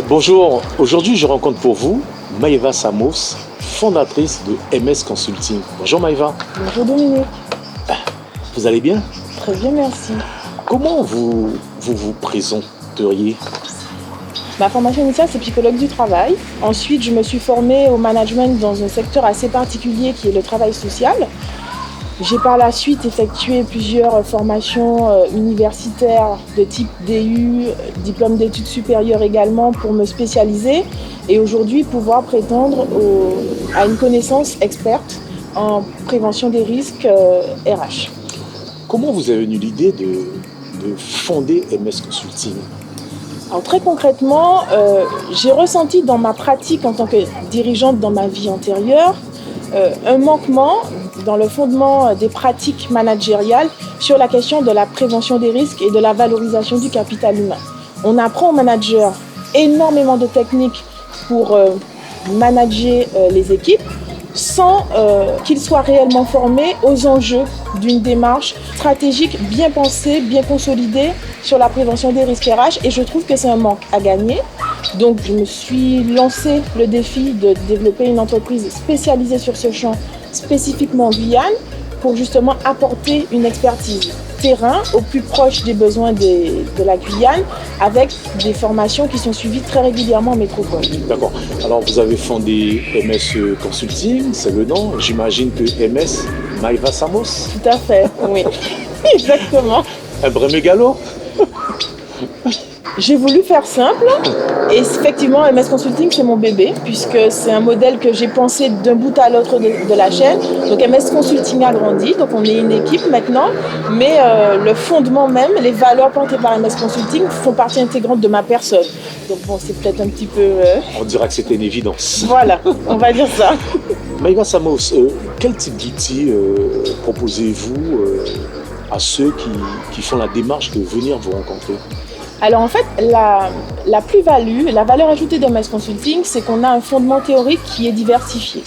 Bonjour, aujourd'hui je rencontre pour vous Maïva Samos, fondatrice de MS Consulting. Bonjour Maïva. Bonjour Dominique. Vous allez bien? Très bien, merci. Comment vous présenteriez? Ma formation initiale, c'est psychologue du travail. Ensuite, je me suis formée au management dans un secteur assez particulier qui est le travail social. J'ai par la suite effectué plusieurs formations universitaires de type DU, diplôme d'études supérieures également pour me spécialiser et aujourd'hui pouvoir prétendre à une connaissance experte en prévention des risques RH. Comment vous avez eu l'idée de fonder MS Consulting? Alors très concrètement, j'ai ressenti dans ma pratique en tant que dirigeante dans ma vie antérieure un manquement dans le fondement des pratiques managériales sur la question de la prévention des risques et de la valorisation du capital humain. On apprend aux managers énormément de techniques pour manager les équipes sans qu'ils soient réellement formés aux enjeux d'une démarche stratégique bien pensée, bien consolidée sur la prévention des risques RH et je trouve que c'est un manque à gagner. Donc je me suis lancé le défi de développer une entreprise spécialisée sur ce champ, spécifiquement en Guyane, pour justement apporter une expertise terrain au plus proche des besoins de la Guyane avec des formations qui sont suivies très régulièrement en métropole. D'accord. Alors vous avez fondé MS Consulting, c'est le nom. J'imagine que MS, Maïva Samos. Tout à fait, oui. Exactement. Un vrai mégalo. J'ai voulu faire simple et effectivement MS Consulting c'est mon bébé puisque c'est un modèle que j'ai pensé d'un bout à l'autre de la chaîne. Donc MS Consulting a grandi, donc on est une équipe maintenant, mais le fondement même, les valeurs portées par MS Consulting font partie intégrante de ma personne. Donc bon, c'est peut-être un petit peu... On dira que c'était une évidence. Voilà, on va dire ça. Maïva Samos, quel type d'outils proposez-vous à ceux qui font la démarche de venir vous rencontrer? Alors en fait, la plus-value, la valeur ajoutée de MS Consulting, c'est qu'on a un fondement théorique qui est diversifié.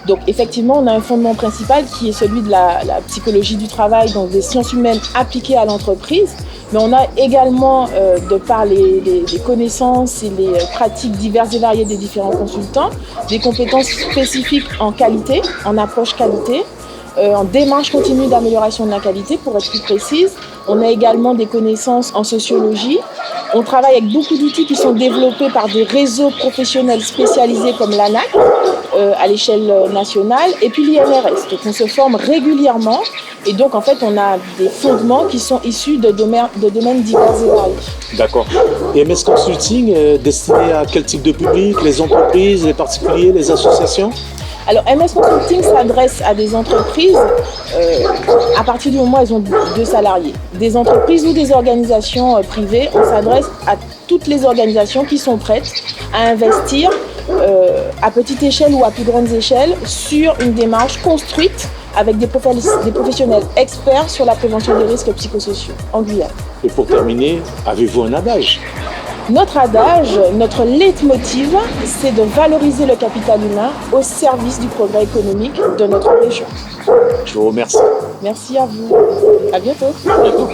Donc effectivement, on a un fondement principal qui est celui de la psychologie du travail, donc des sciences humaines appliquées à l'entreprise. Mais on a également, de par les connaissances et les pratiques diverses et variées des différents consultants, des compétences spécifiques en qualité, en approche qualité, en démarche continue d'amélioration de la qualité, pour être plus précise. On a également des connaissances en sociologie. On travaille avec beaucoup d'outils qui sont développés par des réseaux professionnels spécialisés comme l'ANAC à l'échelle nationale et puis l'INRS. Donc on se forme régulièrement et donc en fait on a des fondements qui sont issus de domaines divers et variés. D'accord. Et MS Consulting est destiné à quel type de public? Les entreprises, les particuliers, les associations? Alors MS Consulting s'adresse à des entreprises à partir du moment où elles ont 2 salariés. Des entreprises ou des organisations privées, on s'adresse à toutes les organisations qui sont prêtes à investir à petite échelle ou à plus grande échelle sur une démarche construite avec des professionnels experts sur la prévention des risques psychosociaux en Guyane. Et pour terminer, avez-vous un adage? Notre adage, notre leitmotiv, c'est de valoriser le capital humain au service du progrès économique de notre région. Je vous remercie. Merci à vous. À bientôt. À bientôt.